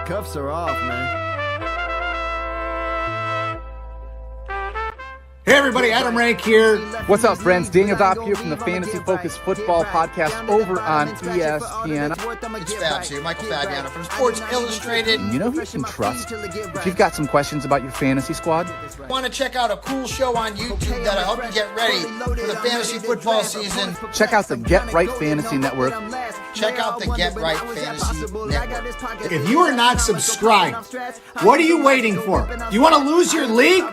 cuffs are off, man. Hey everybody, Adam Rank here. What's up, friends? Daniel Dopp here from the Fantasy Focused Football Podcast over on ESPN. It's Fabs here, Michael Fabiano from Sports Illustrated. You know who you can trust if you've got some questions about your fantasy squad? Want to check out a cool show on YouTube that'll help you get ready for the fantasy football season? Check out the Get Right Fantasy Network. Check out the Get Right Fantasy Network. If you are not subscribed, what are you waiting for? You want to lose your league?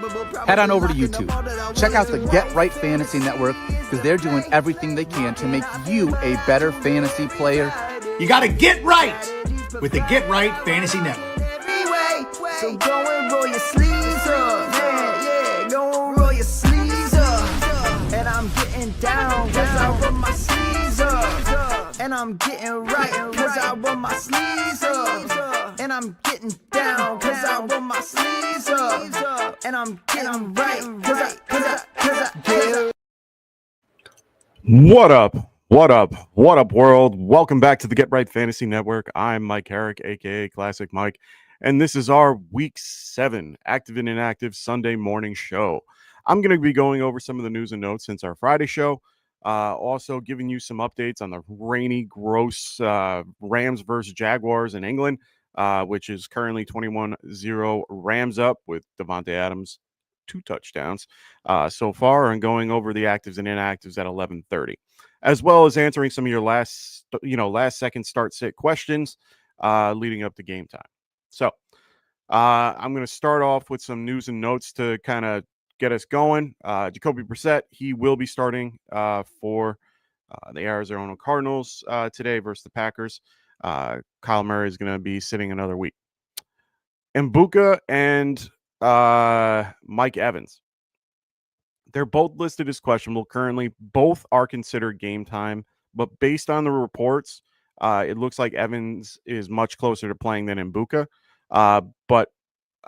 Head on over to YouTube. Check out the Get Right Fantasy Network because they're doing everything they can to make you a better fantasy player. You got to get right with the Get Right Fantasy Network. So go and roll your sleeves up. Yeah, go and roll your sleeves up. And I'm getting down cause I roll my sleeves up. And I'm getting right cause I roll my sleeves up. And I'm getting down cause I roll my sleeves up. And I'm getting right cause I get. What up? What up? What up, world? Welcome back to the Get Right Fantasy Network. I'm Mike Herrick, aka Classic Mike, and this is our Week 7 Active and Inactive Sunday morning show. I'm going to be going over some of the news and notes since our Friday show. Also giving you some updates on the rainy, gross Rams versus Jaguars in England, which is currently 21-0 Rams up with Devontae Adams 2 touchdowns so far, and going over the actives and inactives at 11:30, as well as answering some of your last second start sit questions leading up to game time. So I'm going to start off with some news and notes to kind of get us going. Jacoby Brissett, he will be starting for the Arizona Cardinals today versus the Packers. Kyle Murray is going to be sitting another week. Mbuka and Mike Evans, they're both listed as questionable currently. Both are considered game time, but based on the reports, it looks like Evans is much closer to playing than Mbuka. But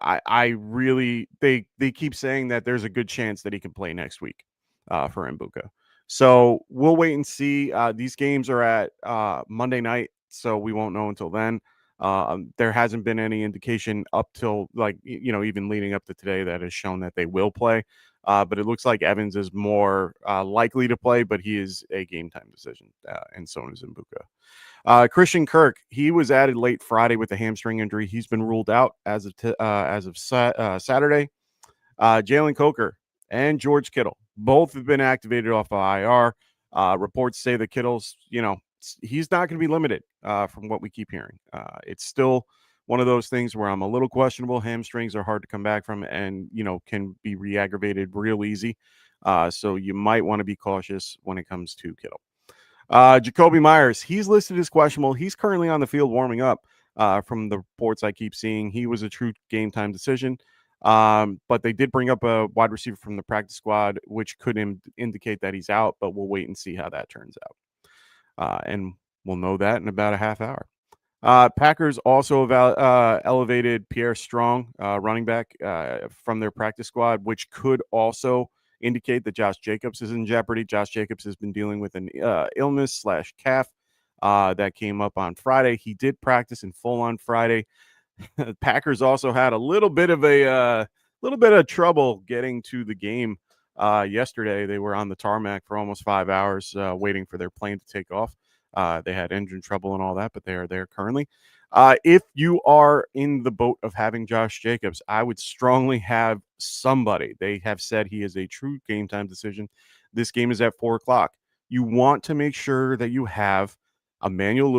I really, they keep saying that there's a good chance that he can play next week for Mbuka. So we'll wait and see. These games are at Monday night, so we won't know until then. There hasn't been any indication up till even leading up to today that has shown that they will play. But it looks like Evans is more likely to play, but he is a game time decision, and so is Mbuka. Christian Kirk, he was added late Friday with a hamstring injury. He's been ruled out as of Saturday. Jalen Coker and George Kittle both have been activated off of IR. Reports say that Kittle's, he's not going to be limited from what we keep hearing. It's still one of those things where I'm a little questionable. Hamstrings are hard to come back from and, can be re-aggravated real easy. So you might want to be cautious when it comes to Kittle. Jacoby Myers, he's listed as questionable. He's currently on the field warming up from the reports I keep seeing. He was a true game time decision. But they did bring up a wide receiver from the practice squad, which could indicate that he's out, but we'll wait and see how that turns out. And we'll know that in about a half hour. Packers also elevated Pierre Strong, running back, from their practice squad, which could also indicate that Josh Jacobs is in jeopardy. Josh Jacobs has been dealing with an illness/calf that came up on Friday. He did practice in full on Friday. The Packers also had a little bit of trouble getting to the game yesterday. They were on the tarmac for almost 5 hours waiting for their plane to take off. They had engine trouble and all that, but they are there currently. If you are in the boat of having Josh Jacobs, I would strongly have somebody. They have said he is a true game time decision. This game is at 4:00. You want to make sure that you have Emmanuel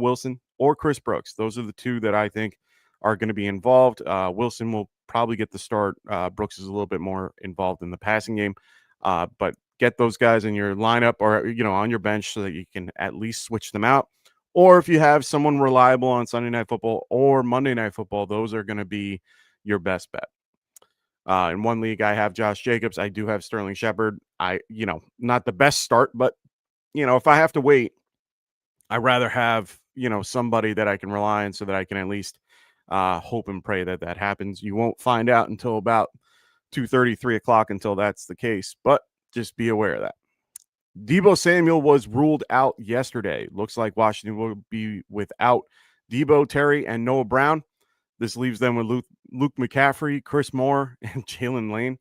Wilson or Chris Brooks. Those are the two that I think are going to be involved. Wilson will probably get the start. Brooks is a little bit more involved in the passing game, but get those guys in your lineup or, on your bench so that you can at least switch them out. Or if you have someone reliable on Sunday Night Football or Monday Night Football, those are going to be your best bet. In one league, I have Josh Jacobs. I do have Sterling Shepard. Not the best start, but, if I have to wait, I'd rather have, somebody that I can rely on so that I can at least hope and pray that happens. You won't find out until about 2:30, 3 o'clock until that's the case, but just be aware of that. Deebo Samuel was ruled out yesterday. Looks like Washington will be without Debo, Terry, and Noah Brown. This leaves them with Luke McCaffrey, Chris Moore, and Jalen Lane.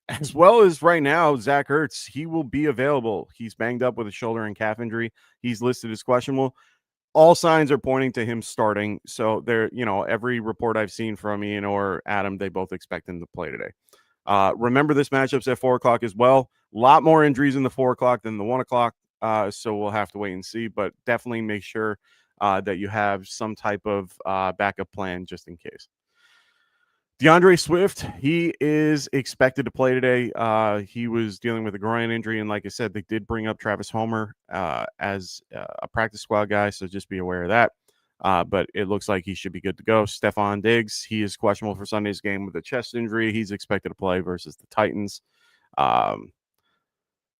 As well as right now, Zach Ertz, he will be available. He's banged up with a shoulder and calf injury. He's listed as questionable. All signs are pointing to him starting. So there, every report I've seen from Ian or Adam, they both expect him to play today. Remember, this matchup's at 4:00 as well. A lot more injuries in the 4:00 than the 1:00. So we'll have to wait and see, but definitely make sure that you have some type of backup plan just in case. DeAndre Swift, he is expected to play today. He was dealing with a groin injury, and like I said, they did bring up Travis Homer as a practice squad guy, so just be aware of that. But it looks like he should be good to go. Stephon Diggs, he is questionable for Sunday's game with a chest injury. He's expected to play versus the Titans.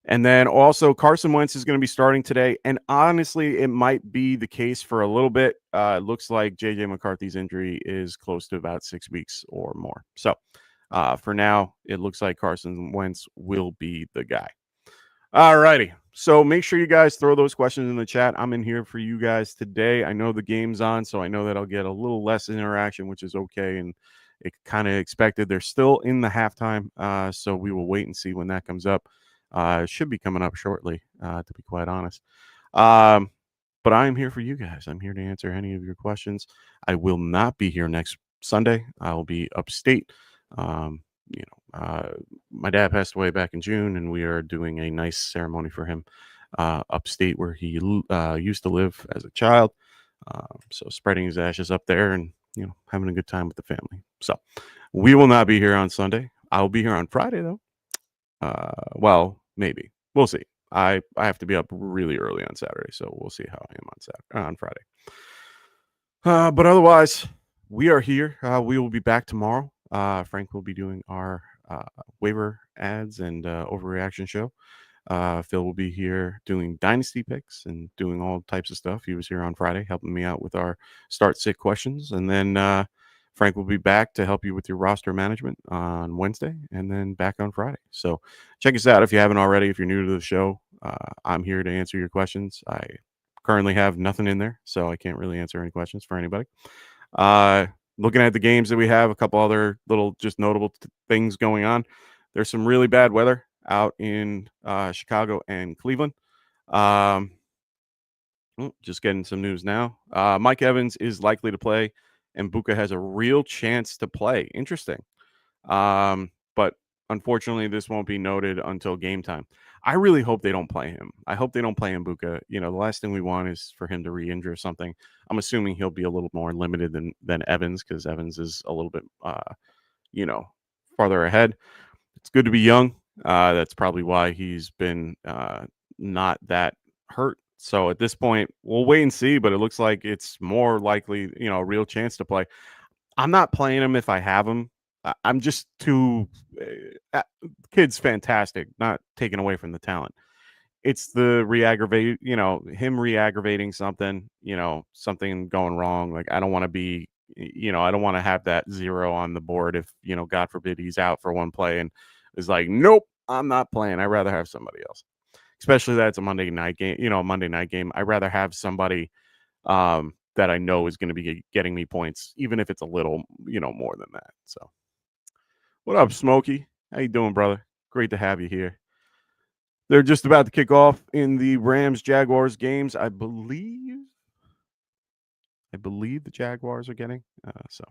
And then also Carson Wentz is going to be starting today. And honestly, it might be the case for a little bit. It looks like J.J. McCarthy's injury is close to about 6 weeks or more. So for now, it looks like Carson Wentz will be the guy. All righty. So make sure you guys throw those questions in the chat. I'm in here for you guys today. I know the game's on, so I know that I'll get a little less interaction, which is okay. And it kind of expected. They're still in the halftime. So we will wait and see when that comes up. It should be coming up shortly, to be quite honest. But I'm here for you guys. I'm here to answer any of your questions. I will not be here next Sunday. I'll be upstate. My dad passed away back in June, and we are doing a nice ceremony for him upstate where he used to live as a child. So spreading his ashes up there and, having a good time with the family. So we will not be here on Sunday. I'll be here on Friday, though. Well, maybe. We'll see. I have to be up really early on Saturday, so we'll see how I am on Friday. But otherwise, we are here. We will be back tomorrow. Frank will be doing our waiver ads and overreaction show. Phil will be here doing dynasty picks and doing all types of stuff. He was here on Friday helping me out with our start sit questions, and then Frank will be back to help you with your roster management on Wednesday and then back on Friday. So check us out if you haven't already. If you're new to the show, I'm here to answer your questions. I currently have nothing in there, so I can't really answer any questions for anybody. Looking at the games that we have, a couple other little just notable things going on. There's some really bad weather out in Chicago and Cleveland. Just getting some news now. Mike Evans is likely to play, and Buka has a real chance to play. Interesting. But unfortunately, this won't be noted until game time. I really hope they don't play him. I hope they don't play him, Buka. The last thing we want is for him to re-injure something. I'm assuming he'll be a little more limited than Evans, because Evans is a little bit, farther ahead. It's good to be young. That's probably why he's been not that hurt. So at this point, we'll wait and see, but it looks like it's more likely, a real chance to play. I'm not playing him if I have him. I'm just too kid's fantastic, not taken away from the talent. It's the him re-aggravating something, something going wrong. Like, I don't want to be, I don't want to have that 0 on the board if, God forbid he's out for one play and is like, nope, I'm not playing. I'd rather have somebody else. Especially that it's a Monday night game, a Monday night game. I'd rather have somebody that I know is going to be getting me points, even if it's a little, more than that. So what up, Smokey? How you doing, brother? Great to have you here. They're just about to kick off in the Rams-Jaguars games. I believe the Jaguars are getting. So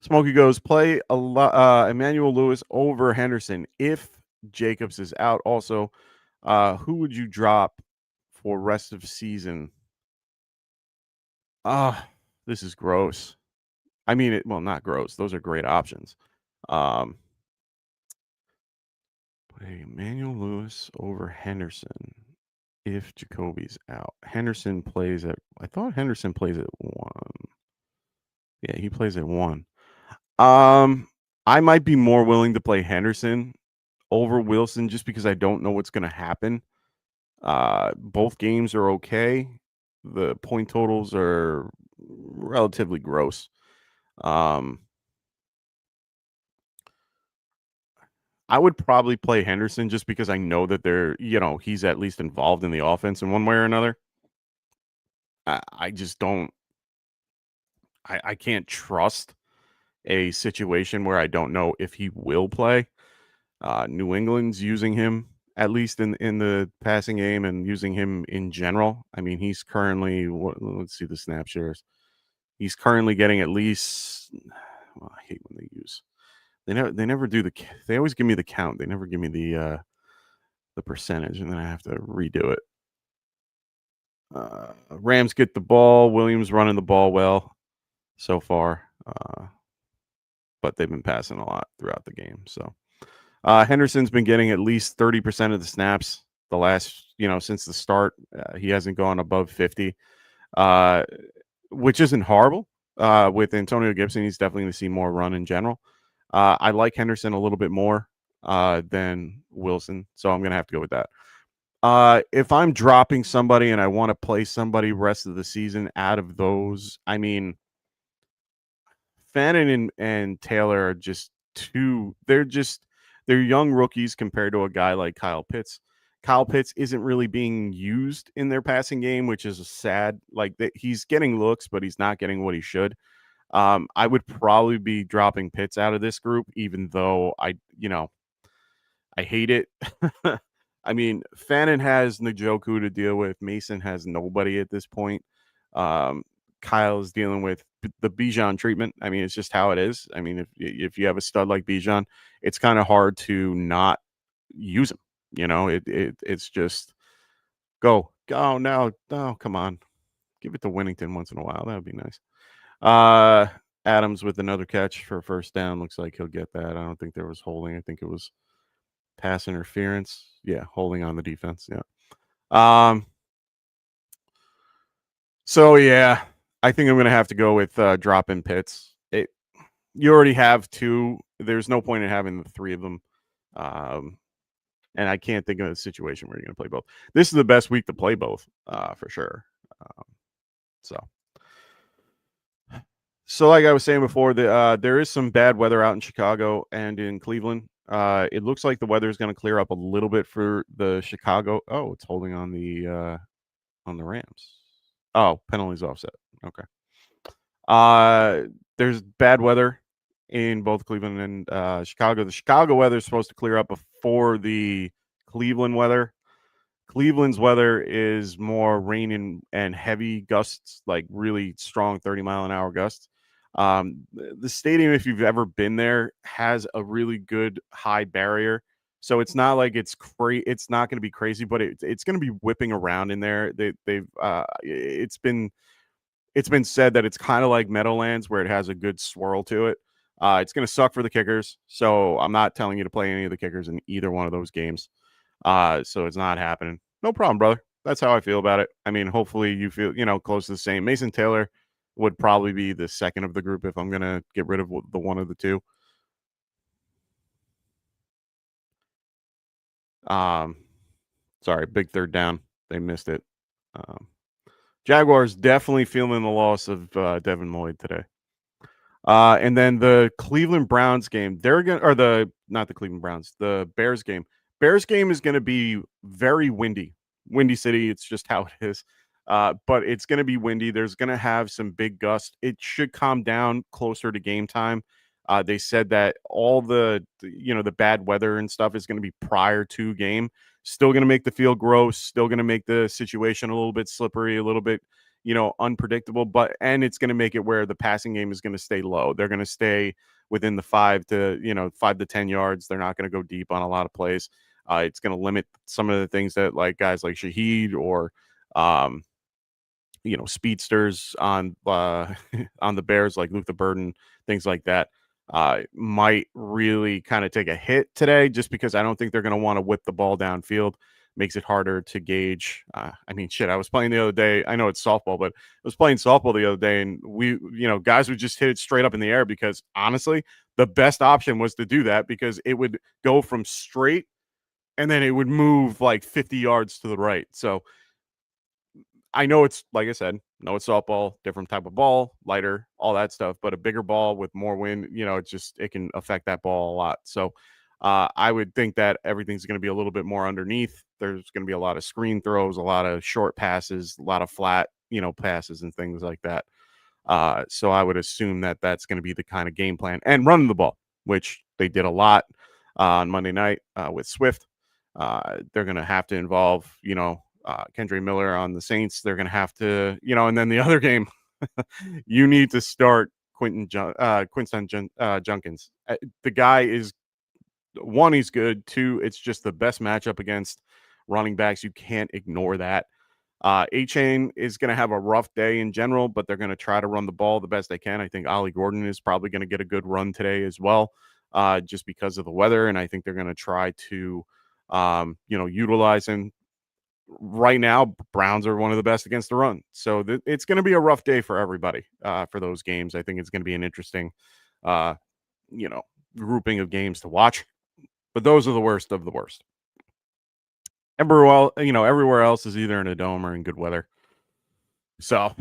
Smokey goes, play Emmanuel Lewis over Henderson if Jacobs is out. Also, who would you drop for rest of season? This is gross. I mean, not gross. Those are great options. Emmanuel Lewis over Henderson if Jacoby's out. Henderson plays at, I thought Henderson plays at 1. Yeah, he plays at 1. I might be more willing to play Henderson over Wilson just because I don't know what's going to happen. Both games are okay. The point totals are relatively gross. I would probably play Henderson just because I know that he's at least involved in the offense in one way or another. I just don't. I can't trust a situation where I don't know if he will play. New England's using him at least in the passing game and using him in general. I mean, he's currently let's see the snap shares. He's currently getting at least. Well, I hate when they use. They never do they always give me the count. They never give me the percentage, and then I have to redo it. Rams get the ball. Williams running the ball well so far, but they've been passing a lot throughout the game. So Henderson's been getting at least 30% of the snaps the last, since the start. He hasn't gone above 50, which isn't horrible. With Antonio Gibson, he's definitely going to see more run in general. I like Henderson a little bit more than Wilson, so I'm going to have to go with that. If I'm dropping somebody and I want to play somebody rest of the season out of those, I mean, Fannin and Taylor are just they're young rookies compared to a guy like Kyle Pitts. Kyle Pitts isn't really being used in their passing game, which is sad. Like he's getting looks, but he's not getting what he should. I would probably be dropping Pitts out of this group, even though I hate it. I mean, Fannin has Njoku to deal with. Mason has nobody at this point. Kyle is dealing with the Bijan treatment. I mean, it's just how it is. I mean, if you have a stud like Bijan, it's kind of hard to not use him. It's just go now. Oh, come on. Give it to Winnington once in a while. That would be nice. Adams with another catch for a first down. Looks like he'll get that. I don't think there was holding. I think it was pass interference. Yeah, holding on the defense. Yeah. So yeah, I think I'm going to have to go with dropping Pitts. You already have two. There's no point in having the three of them. And I can't think of a situation where you're going to play both. This is the best week to play both, for sure. So like I was saying before, there is some bad weather out in Chicago and in Cleveland. It looks like the weather is going to clear up a little bit for the Chicago. Oh, it's holding on the Rams. Oh, penalties offset. Okay. There's bad weather in both Cleveland and Chicago. The Chicago weather is supposed to clear up before the Cleveland weather. Cleveland's weather is more rain and heavy gusts, like really strong 30-mile-an-hour gusts. The stadium, if you've ever been there, has a really good high barrier. So it's not like it's not going to be crazy, but it's going to be whipping around in there. It's been said that it's kind of like Meadowlands, where it has a good swirl to it. It's going to suck for the kickers. So I'm not telling you to play any of the kickers in either one of those games. So it's not happening. No problem, brother. That's how I feel about it. I mean, hopefully you feel, close to the same. Mason Taylor would probably be the second of the group if I'm going to get rid of the one of the two. Sorry, big third down. They missed it. Jaguars definitely feeling the loss of Devin Lloyd today. And then the Cleveland Browns game, not the Cleveland Browns, the Bears game. Bears game is going to be very windy. Windy City, it's just how it is. But it's going to be windy. There's going to have some big gusts. It should calm down closer to game time. They said that all the bad weather and stuff is going to be prior to game. Still going to make the field gross. Still going to make the situation a little bit slippery, a little bit, unpredictable. And it's going to make it where the passing game is going to stay low. They're going to stay within the 5 to 10 yards. They're not going to go deep on a lot of plays. It's going to limit some of the things that like guys like Shaheed or speedsters on on the Bears like Luther Burden, things like that, might really kind of take a hit today, just because I don't think they're going to want to whip the ball downfield. Makes it harder to gauge. I was playing the other day. I know it's softball, but I was playing softball the other day, and we, guys would just hit it straight up in the air, because honestly, the best option was to do that, because it would go from straight and then it would move like 50 yards to the right. So I know it's, like I said, it's softball, different type of ball, lighter, all that stuff, but a bigger ball with more wind, it can affect that ball a lot. So I would think that everything's going to be a little bit more underneath. There's going to be a lot of screen throws, a lot of short passes, a lot of flat, passes and things like that. So I would assume that that's going to be the kind of game plan, and running the ball, which they did a lot on Monday night with Swift. They're going to have to involve, Kendre Miller on the Saints. They're going to have to, and then the other game, you need to start Quinston Junkins. The guy is, one, he's good. Two, it's just the best matchup against running backs. You can't ignore that. A-Chain is going to have a rough day in general, but they're going to try to run the ball the best they can. I think Ollie Gordon is probably going to get a good run today as well, just because of the weather. And I think they're going to try to, utilize him. Right now, Browns are one of the best against the run. So it's going to be a rough day for everybody for those games. I think it's going to be an interesting, grouping of games to watch. But those are the worst of the worst. Everywhere else is either in a dome or in good weather. So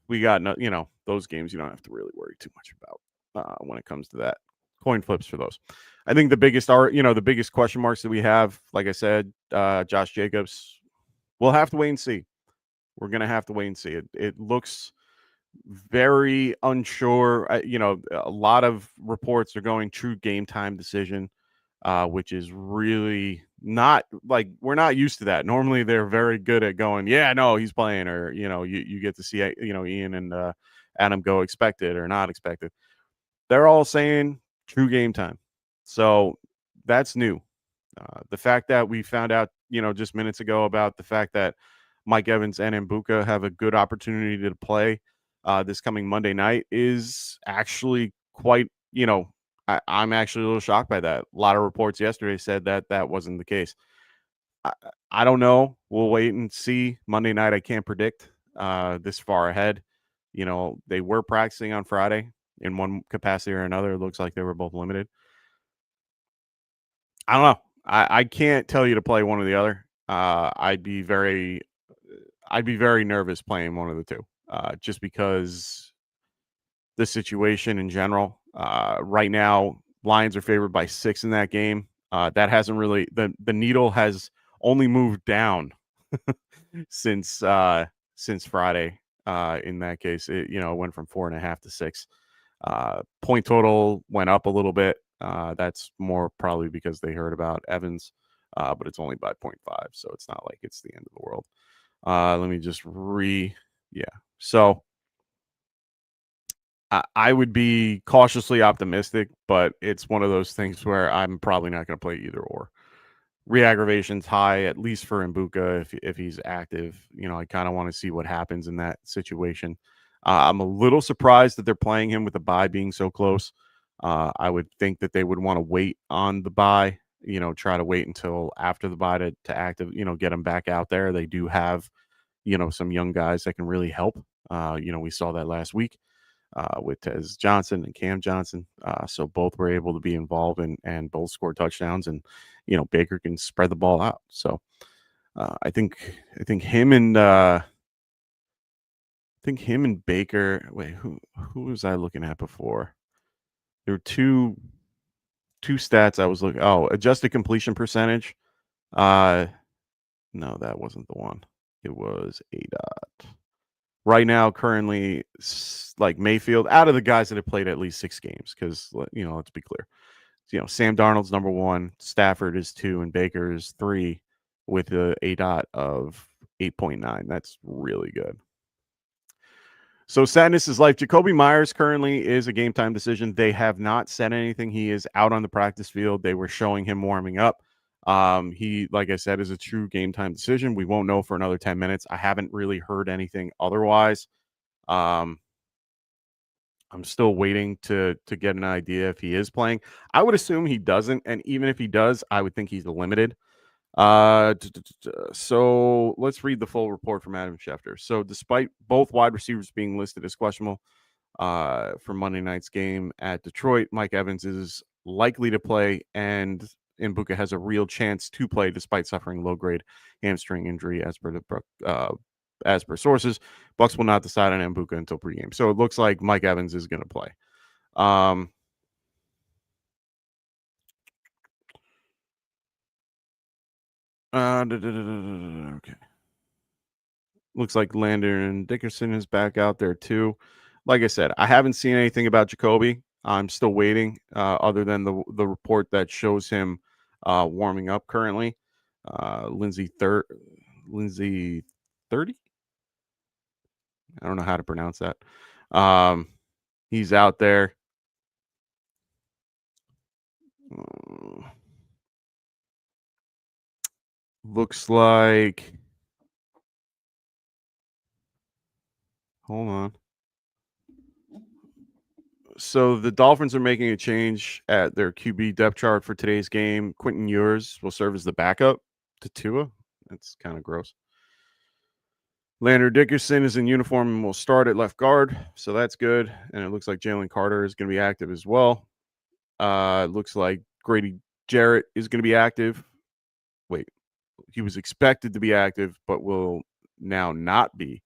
we got, those games you don't have to really worry too much about when it comes to that. Coin flips for those. I think the biggest question marks that we have, like I said, Josh Jacobs, we'll have to wait and see. We're going to have to wait and see. It looks very unsure. A lot of reports are going true game time decision, which is really not, like, we're not used to that. Normally they're very good at going, yeah, no, he's playing, or, you get to see, Ian and Adam go expected or not expected. They're all saying true game time. So that's new. The fact that we found out, just minutes ago about the fact that Mike Evans and Mbuka have a good opportunity to play this coming Monday night is actually quite, I'm actually a little shocked by that. A lot of reports yesterday said that wasn't the case. I don't know. We'll wait and see. Monday night, I can't predict this far ahead. They were practicing on Friday in one capacity or another. It looks like they were both limited. I don't know. I can't tell you to play one or the other. I'd be very nervous playing one of the two, just because the situation in general. Right now, Lions are favored by 6 in that game. That hasn't really, the needle has only moved down since Friday. In that case, it went from 4.5 to 6. Point total went up a little bit. That's more probably because they heard about Evans, but it's only by 0.5, so it's not like it's the end of the world. Let me just So I would be cautiously optimistic, but it's one of those things where I'm probably not going to play either or. Re-aggravation's high, at least for Mbuka, if he's active. I kind of want to see what happens in that situation. I'm a little surprised that they're playing him with the bye being so close. I would think that they would want to wait on the bye, try to wait until after the bye to active, get him back out there. They do have, some young guys that can really help. We saw that last week with Tez Johnson and Cam Johnson. So both were able to be involved and both scored touchdowns, and, Baker can spread the ball out. So I think him and Baker. Wait, who was I looking at before? There were two stats I was looking. Oh, adjusted completion percentage. No, that wasn't the one. It was ADOT. Right now, currently, like Mayfield, out of the guys that have played at least 6 games, because let's be clear. Sam Darnold's number 1, Stafford is 2, and Baker is 3, with a ADOT of 8.9. That's really good. So sadness is life. Jacoby Myers currently is a game time decision. They have not said anything. He is out on the practice field. They were showing him warming up. He, like I said, is a true game time decision. We won't know for another 10 minutes. I haven't really heard anything otherwise. I'm still waiting to get an idea if he is playing. I would assume he doesn't, and even if he does, I would think he's limited. So let's read the full report from Adam Schefter. So despite both wide receivers being listed as questionable for Monday night's game at Detroit, Mike Evans is likely to play, and Mbuka has a real chance to play despite suffering low-grade hamstring injury, as per sources. Bucs will not decide on Mbuka until pregame. So it looks like Mike Evans is going to play. Okay. Looks like Landon Dickerson is back out there too. Like I said, I haven't seen anything about Jacoby. I'm still waiting, other than the report that shows him warming up currently. Lindsay 30. I don't know how to pronounce that. He's out there. Looks like. Hold on. So the Dolphins are making a change at their QB depth chart for today's game. Quentin Ewers will serve as the backup to Tua. That's kind of gross. Lander Dickerson is in uniform and will start at left guard, so that's good. And it looks like Jalen Carter is going to be active as well. It looks like Grady Jarrett is going to be active. Wait, he was expected to be active, but will now not be.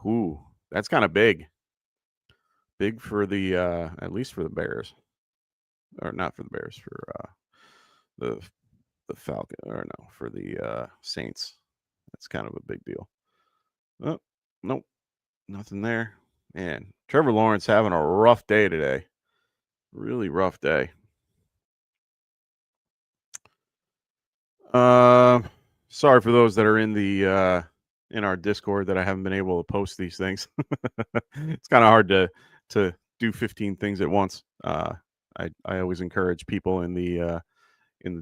Ooh, that's kind of big. Big for the at least for the Bears, or not for the Bears, for the Falcon, or no, for the Saints. That's kind of a big deal. Oh, nope, nothing there. Man, Trevor Lawrence having a rough day today. Really rough day. Sorry for those that are in the in our Discord that I haven't been able to post these things. It's kind of hard to do 15 things at once. I always encourage people in the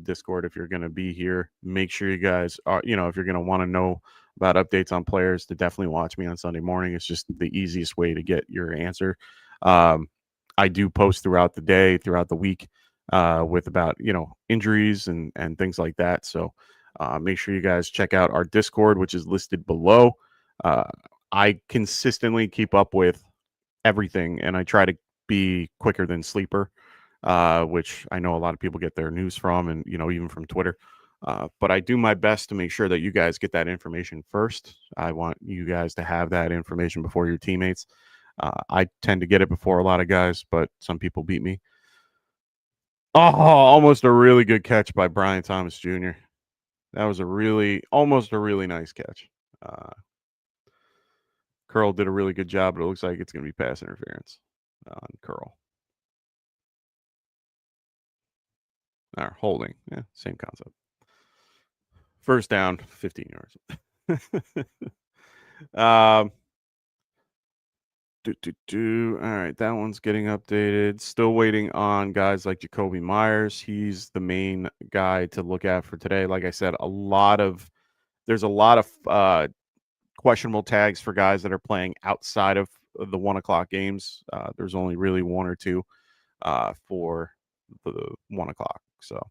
Discord, if you're going to be here, make sure you guys are, if you're going to want to know about updates on players, to definitely watch me on Sunday morning. It's just the easiest way to get your answer. I do post throughout the day, throughout the week, with about, injuries and things like that. So make sure you guys check out our Discord, which is listed below. I consistently keep up with everything, and I try to be quicker than Sleeper, which I know a lot of people get their news from, and even from Twitter. But I do my best to make sure that you guys get that information first. I want you guys to have that information before your teammates. I tend to get it before a lot of guys, but some people beat me. Oh, almost a really good catch by Brian Thomas Jr. That was almost a really nice catch. Curl did a really good job, but it looks like it's going to be pass interference on Curl. Or holding. Yeah, same concept. First down, 15 yards. All right, that one's getting updated. Still waiting on guys like Jacoby Myers. He's the main guy to look at for today. Like I said, there's a lot of questionable tags for guys that are playing outside of the 1 o'clock games. There's only really one or two for the 1 o'clock. So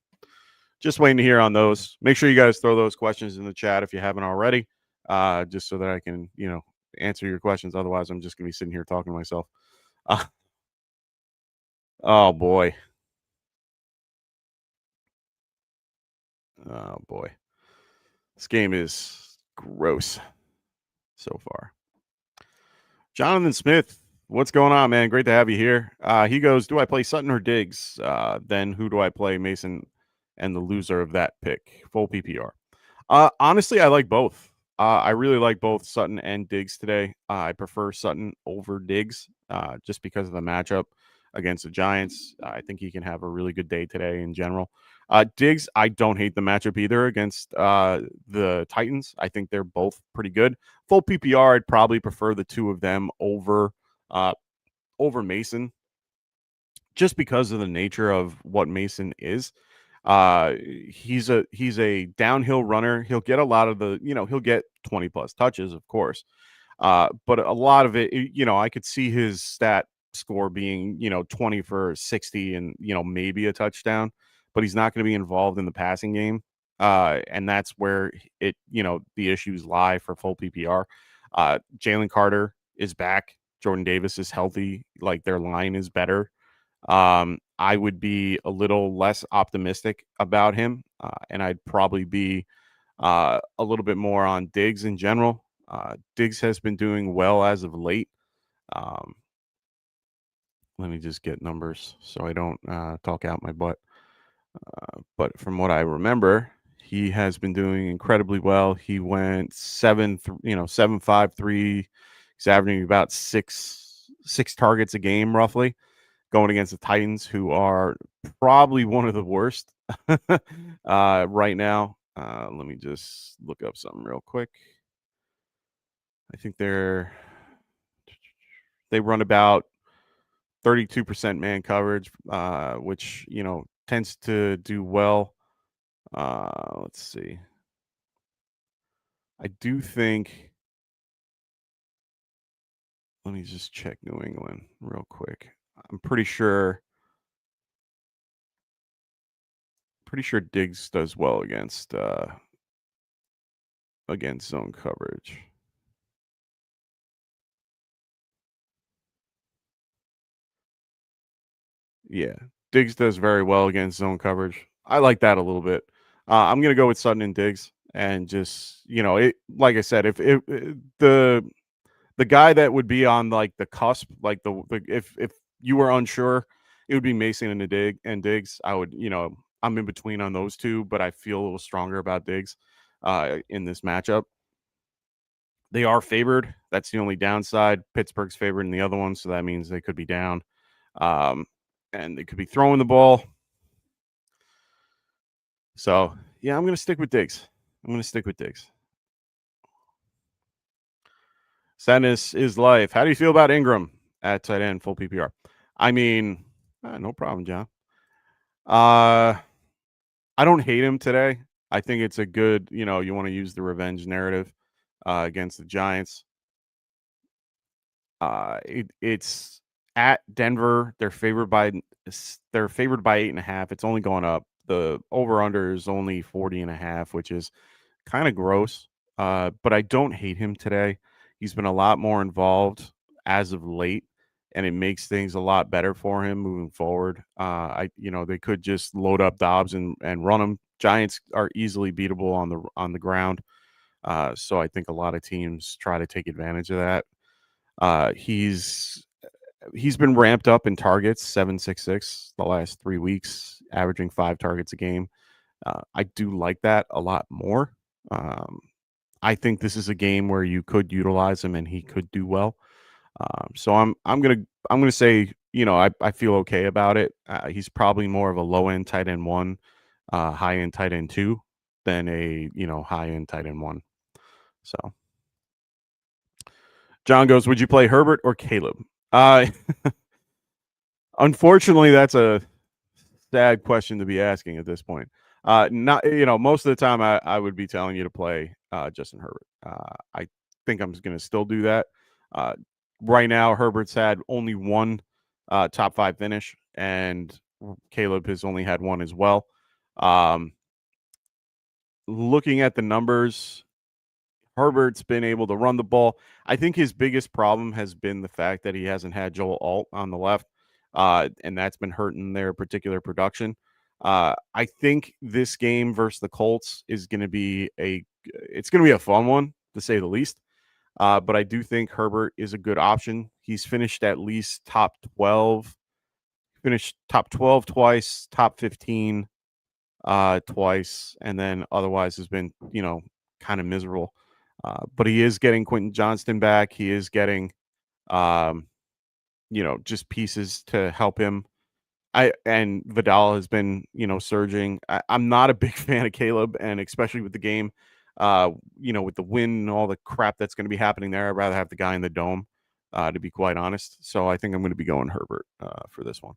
just waiting to hear on those. Make sure you guys throw those questions in the chat if you haven't already, just so that I can, answer your questions. Otherwise, I'm just going to be sitting here talking to myself. Oh, boy. Oh, boy. This game is gross so far. Jonathan Smith, what's going on, man? Great to have you here. He goes, do I play Sutton or Diggs? Then who do I play, Mason and the loser of that pick? Full PPR. Honestly, I like both. I really like both Sutton and Diggs today. I prefer Sutton over Diggs just because of the matchup against the Giants. I think he can have a really good day today in general. Diggs, I don't hate the matchup either against the Titans. I think they're both pretty good. Full PPR, I'd probably prefer the two of them over Mason, just because of the nature of what Mason is. He's a downhill runner. He'll get a lot of the, he'll get 20 plus touches, of course. But a lot of it, I could see his stat score being, 20 for 60 and, maybe a touchdown, but he's not going to be involved in the passing game. And that's where the issues lie for full PPR. Jalen Carter is back. Jordan Davis is healthy. Like, their line is better. I would be a little less optimistic about him, and I'd probably be a little bit more on Diggs in general. Diggs has been doing well as of late. Let me just get numbers so I don't talk out my butt. But from what I remember, He has been doing incredibly well. He went 7-5-3. He's averaging about six targets a game, roughly, going against the Titans, who are probably one of the worst right now. Let me just look up something real quick. I think they run about 32% man coverage, which tends to do well. Let's see. I do think. Let me just check New England real quick. I'm pretty sure Diggs does well against zone coverage. Yeah, Diggs does very well against zone coverage. I like that a little bit. I'm gonna go with Sutton and Diggs, and just it. Like I said, if the guy that would be on like the cusp, like the if you were unsure, it would be Mason and Diggs. I would, I'm in between on those two, but I feel a little stronger about Diggs in this matchup. They are favored. That's the only downside. Pittsburgh's favored in the other one, so that means they could be down. And they could be throwing the ball. So, yeah, I'm going to stick with Diggs. Sadness is life. How do you feel about Ingram at tight end, full PPR? I mean, no problem, John. I don't hate him today. I think it's a good, you want to use the revenge narrative against the Giants. It's at Denver. They're favored by 8.5. It's only going up. The over-under is only 40.5, which is kind of gross. But I don't hate him today. He's been a lot more involved as of late, and it makes things a lot better for him moving forward. They could just load up Dobbs and run him. Giants are easily beatable on the ground. So I think a lot of teams try to take advantage of that. He's been ramped up in targets, 766 the last 3 weeks, averaging 5 targets a game. I do like that a lot more. I think this is a game where you could utilize him and he could do well. So I'm gonna say, I feel okay about it. He's probably more of a low end tight end 1, high end tight end 2 than a high end tight end 1. So John goes, would you play Herbert or Caleb? Unfortunately, that's a sad question to be asking at this point. Not most of the time I would be telling you to play Justin Herbert. I think I'm going to still do that. Right now, Herbert's had only one top 5 finish, and Caleb has only had one as well. Looking at the numbers, Herbert's been able to run the ball. I think his biggest problem has been the fact that he hasn't had Joel Alt on the left, and that's been hurting their particular production. I think this game versus the Colts is going to be a fun one, to say the least. But I do think Herbert is a good option. He's finished at least top 12, finished top 12 twice, top 15 twice, and then otherwise has been, kind of miserable. But he is getting Quentin Johnston back. He is getting, just pieces to help him. And Vidal has been, surging. I'm not a big fan of Caleb, and especially with the game, with the wind and all the crap that's going to be happening there. I'd rather have the guy in the dome, to be quite honest. So I think I'm going to be going Herbert for this one.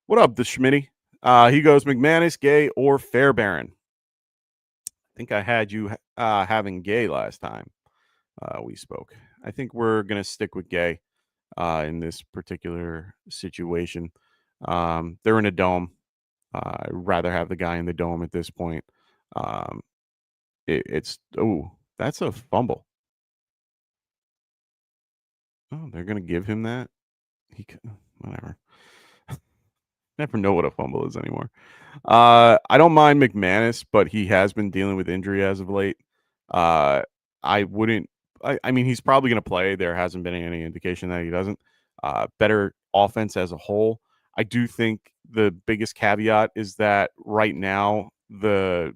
What up, the Schmitty? He goes, McManus, Gay, or Fairbairn? I think I had you having Gay last time we spoke. I think we're going to stick with Gay in this particular situation. They're in a dome. I'd rather have the guy in the dome at this point. That's a fumble. Oh, they're going to give him that? Whatever. Never know what a fumble is anymore. I don't mind McManus, but he has been dealing with injury as of late. I mean, he's probably going to play. There hasn't been any indication that he doesn't. Better offense as a whole. I do think the biggest caveat is that right now the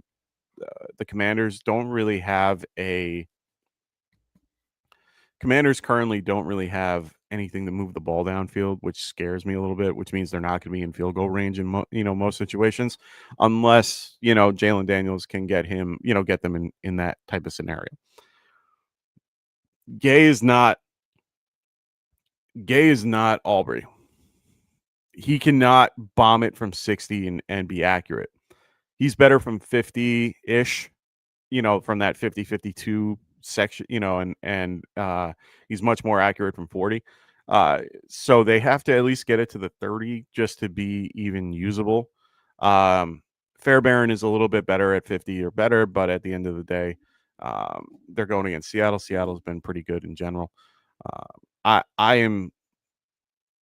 Commanders currently don't really have anything to move the ball downfield, which scares me a little bit, which means they're not going to be in field goal range in most situations, unless, Jalen Daniels can get them in that type of scenario. Gay is not Aubrey. He cannot bomb it from 60 and be accurate. He's better from 50-ish, from that 50-52 section, and he's much more accurate from 40. So they have to at least get it to the 30 just to be even usable. Fairbairn is a little bit better at 50 or better, but at the end of the day, they're going against Seattle. Seattle's been pretty good in general. I am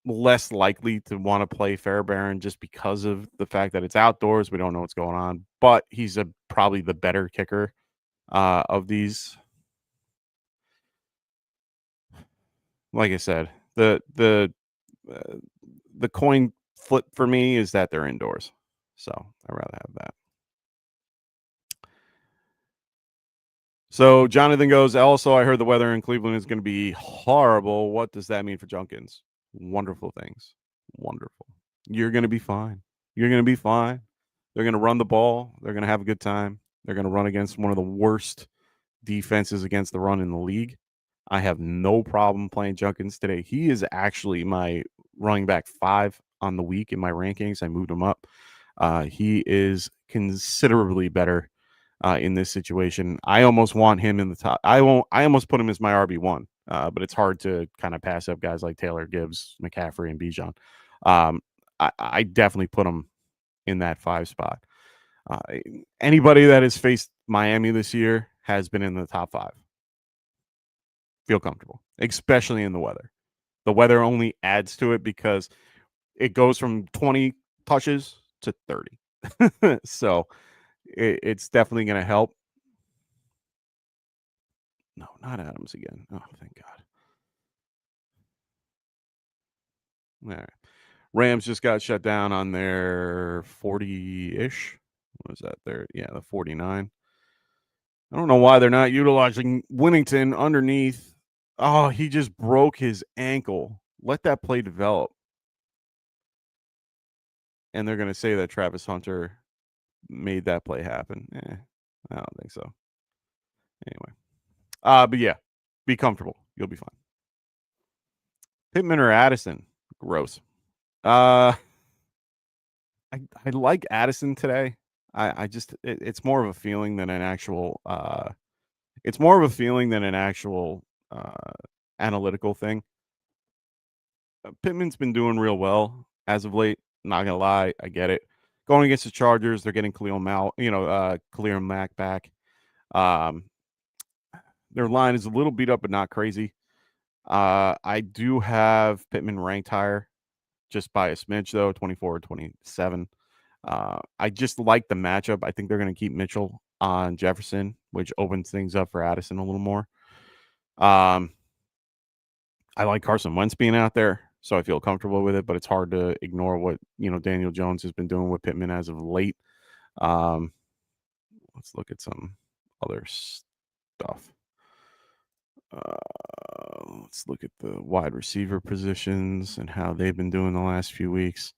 less likely to want to play Fairbairn just because of the fact that it's outdoors. We don't know what's going on, but he's probably the better kicker of these. Like I said, the coin flip for me is that they're indoors, so I'd rather have that. So Jonathan goes, also, I heard the weather in Cleveland is going to be horrible. What does that mean for Junkins? Wonderful things. Wonderful. You're going to be fine. You're going to be fine. They're going to run the ball. They're going to have a good time. They're going to run against one of the worst defenses against the run in the league. I have no problem playing Junkins today. He is actually my running back 5 on the week in my rankings. I moved him up. He is considerably better in this situation. I almost want him in the top. I almost put him as my RB1, but it's hard to kind of pass up guys like Taylor, Gibbs, McCaffrey, and Bijan. I definitely put him in that 5 spot. Anybody that has faced Miami this year has been in the top 5. Feel comfortable, especially in the weather. The weather only adds to it because it goes from 20 touches to 30. So it's definitely going to help. No, not Adams again. Oh, thank God. All right. Rams just got shut down on their 40-ish. What was that there? Yeah, the 49. I don't know why they're not utilizing Winnington underneath. Oh, he just broke his ankle. Let that play develop. And they're going to say that Travis Hunter made that play happen. I don't think so. Anyway. But yeah, be comfortable. You'll be fine. Pittman or Addison? Gross. I like Addison today. I just it's more of a feeling than an actual analytical thing. Pittman's been doing real well as of late. Not gonna lie, I get it. Going against the Chargers, they're getting Khalil Mack back. Their line is a little beat up, but not crazy. I do have Pittman ranked higher, just by a smidge though, 24 or 27. I just like the matchup. I think they're going to keep Mitchell on Jefferson, which opens things up for Addison a little more. I like Carson Wentz being out there, so I feel comfortable with it, but it's hard to ignore what, Daniel Jones has been doing with Pittman as of late. Let's look at some other stuff. Let's look at the wide receiver positions and how they've been doing the last few weeks.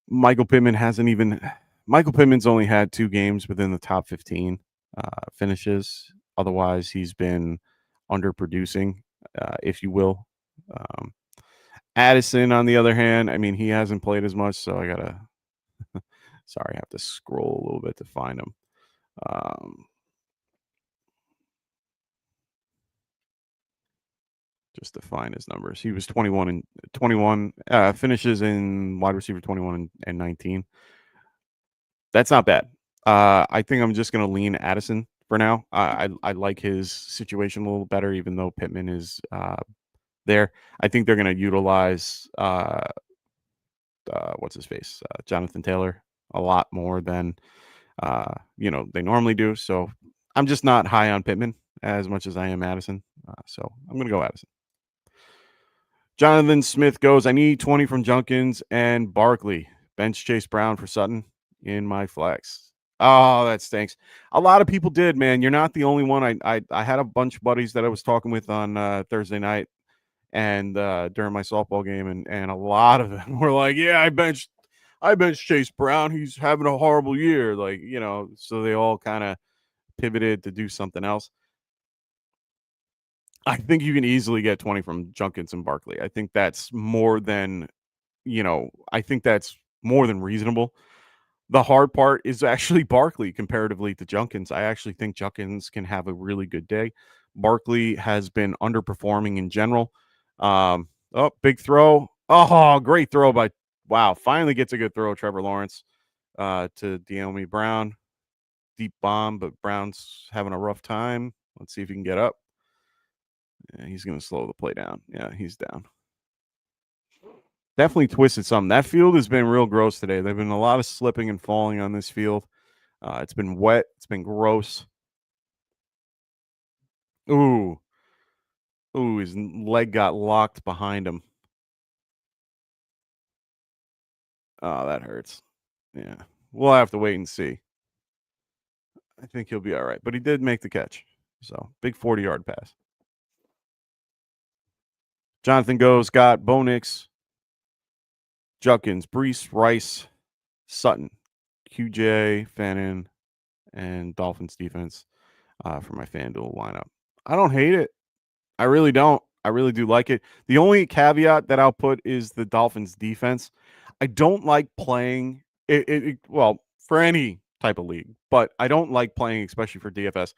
Michael Pittman's only had 2 games within the top 15 finishes. Otherwise, he's been underproducing, if you will. Addison, on the other hand, he hasn't played as much, so I gotta. Sorry, I have to scroll a little bit to find him. Just to find his numbers. He was 21 finishes in wide receiver 21 and 19. That's not bad. I think I'm just going to lean Addison for now. I like his situation a little better, even though Pittman is there. I think they're going to utilize what's his face, Jonathan Taylor, a lot more than they normally do. So I'm just not high on Pittman as much as I am Addison. So I'm going to go Addison. Jonathan Smith goes, I need 20 from Junkins and Barkley. Bench Chase Brown for Sutton in my flex. Oh, that stinks. A lot of people did, man. You're not the only one. I had a bunch of buddies that I was talking with on Thursday night and during my softball game, and a lot of them were like, yeah, I benched Chase Brown. He's having a horrible year. Like, so they all kind of pivoted to do something else. I think you can easily get 20 from Junkins and Barkley. I think that's more than, reasonable. The hard part is actually Barkley comparatively to Junkins. I actually think Junkins can have a really good day. Barkley has been underperforming in general. Big throw. Oh, great throw finally gets a good throw, Trevor Lawrence, to De'Ami Brown. Deep bomb, but Brown's having a rough time. Let's see if he can get up. Yeah, he's going to slow the play down. Yeah, he's down. Definitely twisted something. That field has been real gross today. There've been a lot of slipping and falling on this field. It's been wet. It's been gross. Ooh, his leg got locked behind him. Oh, that hurts. Yeah, we'll have to wait and see. I think he'll be all right. But he did make the catch. So, big 40-yard pass. Jonathan goes, got Bo Nix, Junkins, Brees, Rice, Sutton, QJ, Fannin, and Dolphins defense for my FanDuel lineup. I don't hate it. I really don't. I really do like it. The only caveat that I'll put is the Dolphins defense. I don't like playing it well, for any type of league, but I don't like playing, especially for DFS.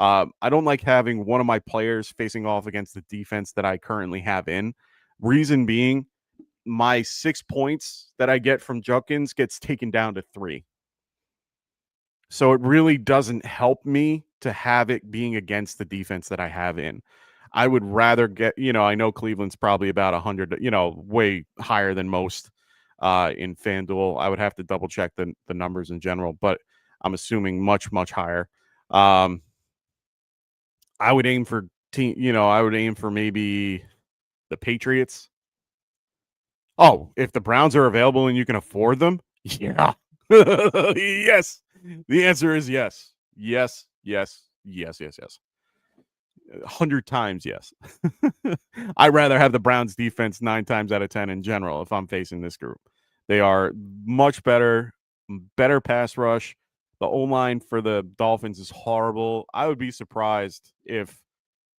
I don't like having one of my players facing off against the defense that I currently have in. Reason being, my 6 points that I get from Junkins gets taken down to 3. So it really doesn't help me to have it being against the defense that I have in. I would rather get, I know Cleveland's probably about 100, way higher than most in FanDuel. I would have to double check the numbers in general, but I'm assuming much, much higher. I would aim for maybe the Patriots. Oh, if the Browns are available and you can afford them, yeah. Yes. The answer is yes. Yes, yes, yes, yes, yes. 100 times yes. I'd rather have the Browns defense 9 times out of 10 in general if I'm facing this group. They are much better pass rush. The O-line for the Dolphins is horrible. I would be surprised if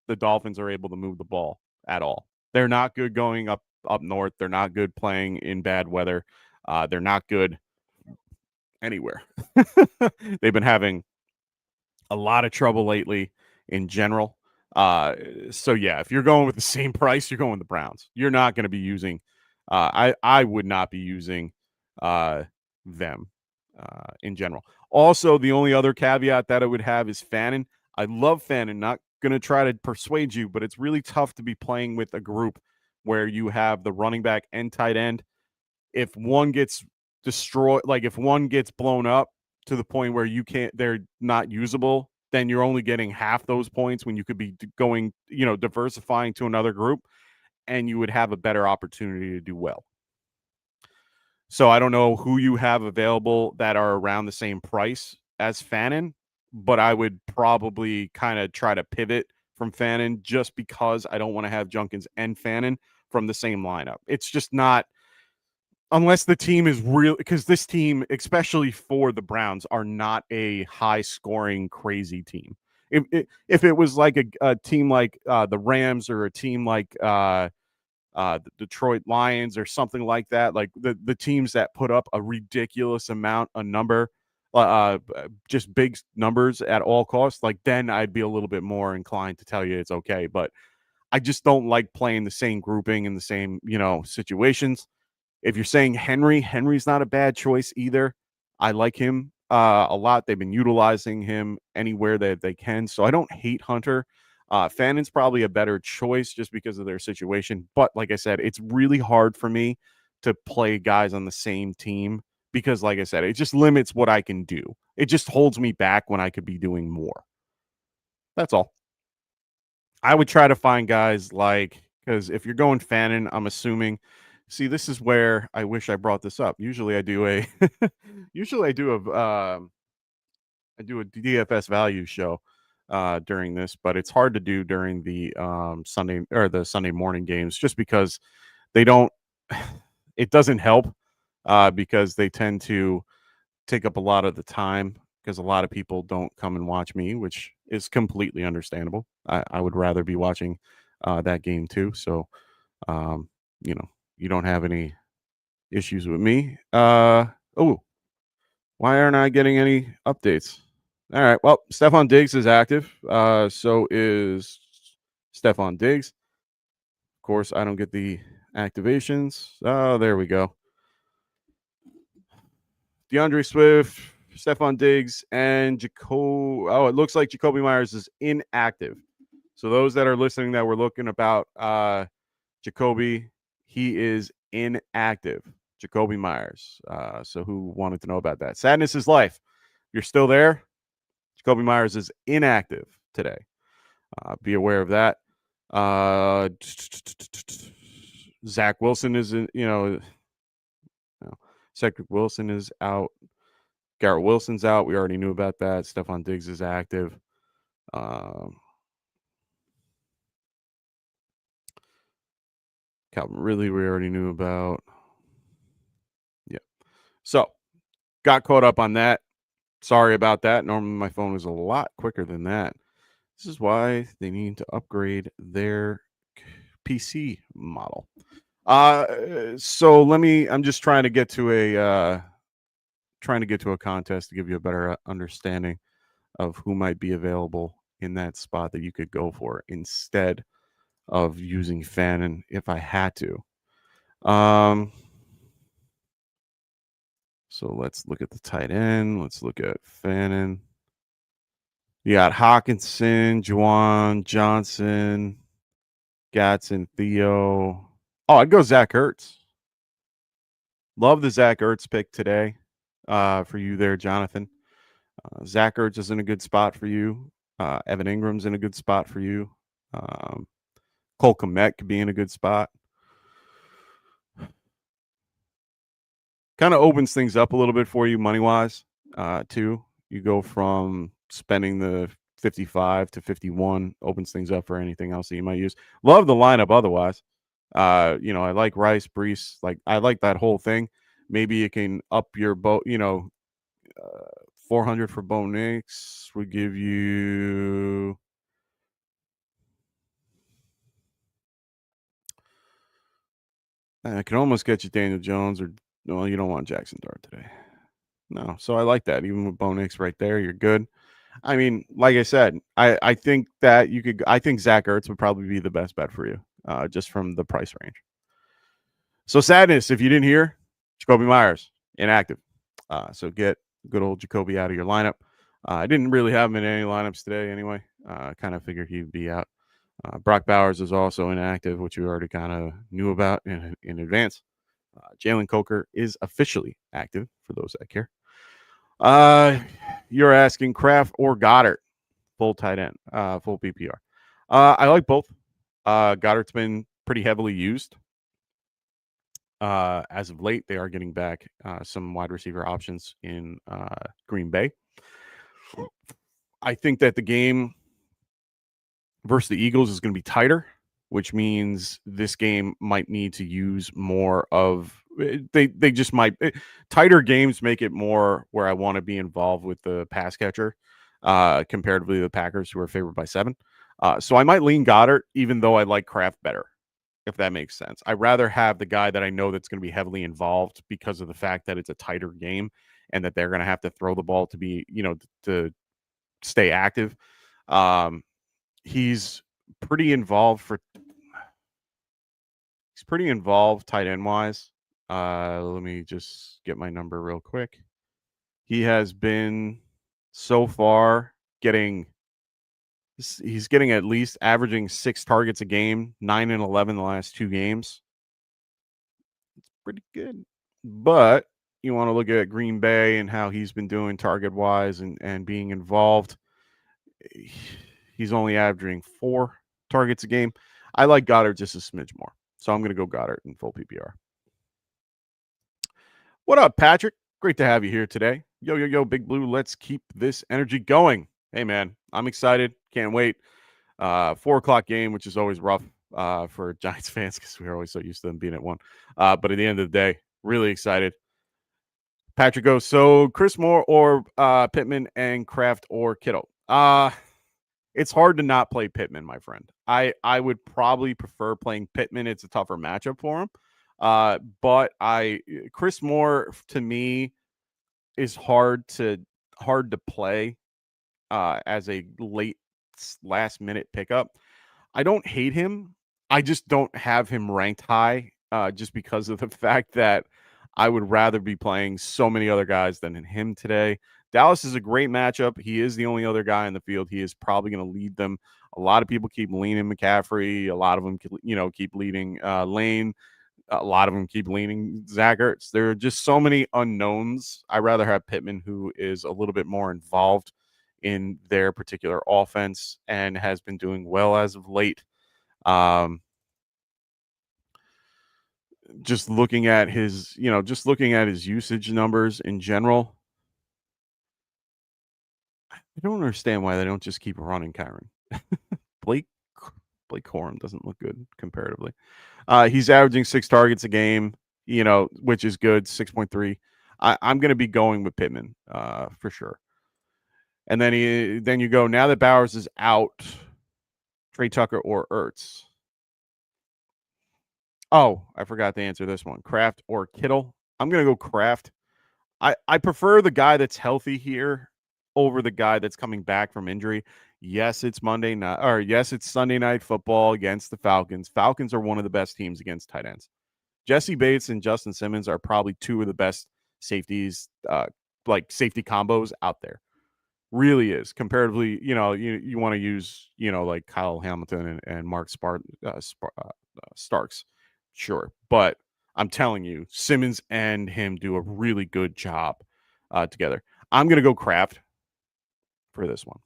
the Dolphins are able to move the ball at all. They're not good going up north. They're not good playing in bad weather. They're not good anywhere. They've been having a lot of trouble lately in general. So yeah, if you're going with the same price, you're going with the Browns. You're not going to be using I would not be using them in general. Also, the only other caveat that I would have is Fannin. I love Fannin. Not going to try to persuade you, but it's really tough to be playing with a group where you have the running back and tight end. If one gets destroyed, like if one gets blown up to the point where they're not usable, then you're only getting half those points when you could be going, diversifying to another group, and you would have a better opportunity to do well. So I don't know who you have available that are around the same price as Fannin, but I would probably kind of try to pivot from Fannin just because I don't want to have Junkins and Fannin from the same lineup. It's just not, unless the team is real, because this team, especially for the Browns, are not a high-scoring, crazy team. If it was like a team like the Rams or a team like the Detroit Lions or something like that, like the teams that put up a ridiculous amount of number, just big numbers at all costs, like then I'd be a little bit more inclined to tell you it's okay. But I just don't like playing the same grouping in the same, situations. If you're saying Henry's not a bad choice either. I like him a lot. They've been utilizing him anywhere that they can. So I don't hate Hunter. Fannin's probably a better choice just because of their situation. But like I said, it's really hard for me to play guys on the same team because, like I said, it just limits what I can do. It just holds me back when I could be doing more. That's all. I would try to find guys like Because if you're going Fannin, I'm assuming. See, this is where I wish I brought this up. Usually I do a DFS value show during this, but it's hard to do during the Sunday or the Sunday morning games just because they don't. It doesn't help because they tend to take up a lot of the time because a lot of people don't come and watch me, which is completely understandable. I would rather be watching that game too. So, you don't have any issues with me. Why aren't I getting any updates? All right. Well, Stephon Diggs is active. So is Stephon Diggs. Of course, I don't get the activations. Oh, there we go. DeAndre Swift, Stephon Diggs, and it looks like Jacoby Myers is inactive. So those that are listening that were looking about Jacoby, he is inactive. Jacoby Myers. So who wanted to know about that? Sadness is life. You're still there. Jacoby Myers is inactive today. Be aware of that. Zach Wilson is Cedric Wilson is out. Garrett Wilson's out. We already knew about that. Stephon Diggs is active. Calvin Ridley, we already knew about. Yeah. So, got caught up on that. Sorry about that. Normally, my phone was a lot quicker than that. This is why they need to upgrade their PC model. So I'm just trying to get to a contest to give you a better understanding of who might be available in that spot that you could go for instead of using Fannin if I had to. So let's look at the tight end. Let's look at Fannin. You got Hawkinson, Juwan Johnson, Gatson, Theo. Oh, I'd go Zach Ertz. Love the Zach Ertz pick today for you there, Jonathan. Zach Ertz is in a good spot for you. Evan Ingram's in a good spot for you. Cole Kmet could be in a good spot. Kind of opens things up a little bit for you money-wise, too. You go from spending the 55 to 51, opens things up for anything else that you might use. Love the lineup otherwise. I like Rice, Brees. I like that whole thing. Maybe you can up your 400 for Bo Nix would give you I can almost get you Daniel Jones you don't want Jackson Dart today. No, so I like that. Even with Bo Nix right there, you're good. I mean, like I said, I think that I think Zach Ertz would probably be the best bet for you, just from the price range. So sadness, if you didn't hear, Jacoby Myers, inactive. So get good old Jacoby out of your lineup. I didn't really have him in any lineups today anyway. Kind of figured he'd be out. Brock Bowers is also inactive, which you already kind of knew about in advance. Jalen Coker is officially active for those that care. You're asking Kraft or Goddard, full tight end, full PPR. I like both. Goddard's been pretty heavily used. As of late, they are getting back some wide receiver options in Green Bay. I think that the game versus the Eagles is going to be tighter, which means this game might need to use more of they just might tighter games make it more where I want to be involved with the pass catcher comparatively to the Packers, who are favored by 7. So I might lean Goddard, even though I like Kraft better, if that makes sense. I'd rather have the guy that I know that's going to be heavily involved because of the fact that it's a tighter game and that they're going to have to throw the ball to be, to stay active. He's pretty involved tight end wise. Let me just get my number real quick. He has been so far he's getting at least averaging 6 targets a game, 9 and 11 the last 2 games. It's pretty good. But you want to look at Green Bay and how he's been doing target wise and being involved. He's only averaging 4 targets a game. I like Goddard just a smidge more. So I'm going to go Goddard in full PPR. What up, Patrick? Great to have you here today. Yo, yo, yo, Big Blue. Let's keep this energy going. Hey, man, I'm excited. Can't wait. 4:00 game, which is always rough for Giants fans because we're always so used to them being at 1. But at the end of the day, really excited. Patrick goes, so Chris Moore or Pittman and Kraft or Kittle? It's hard to not play Pittman, my friend. I would probably prefer playing Pittman. It's a tougher matchup for him. But Chris Moore to me is hard to play as a last minute pickup. I don't hate him. I just don't have him ranked high just because of the fact that I would rather be playing so many other guys than him today. Dallas is a great matchup. He is the only other guy in the field. He is probably going to lead them. A lot of people keep leaning McCaffrey. A lot of them, keep leading Lane. A lot of them keep leaning Zach Ertz. There are just so many unknowns. I'd rather have Pittman, who is a little bit more involved in their particular offense and has been doing well as of late. Just looking at his usage numbers in general, I don't understand why they don't just keep running Kyron. Blake Corum doesn't look good comparatively. He's averaging 6 targets a game, which is good, 6.3. I'm going to be going with Pittman for sure. And then you go, now that Bowers is out, Trey Tucker or Ertz. Oh, I forgot to answer this one. Kraft or Kittle? I'm going to go Kraft. I prefer the guy that's healthy here over the guy that's coming back from injury. Yes, it's Monday night, or yes, it's Sunday Night Football against the Falcons. Falcons are one of the best teams against tight ends. Jesse Bates and Justin Simmons are probably 2 of the best safeties, like safety combos out there. Really is. Comparatively, you want to use, like Kyle Hamilton and Mark Starks. Sure. But I'm telling you, Simmons and him do a really good job together. I'm going to go Kraft for this one.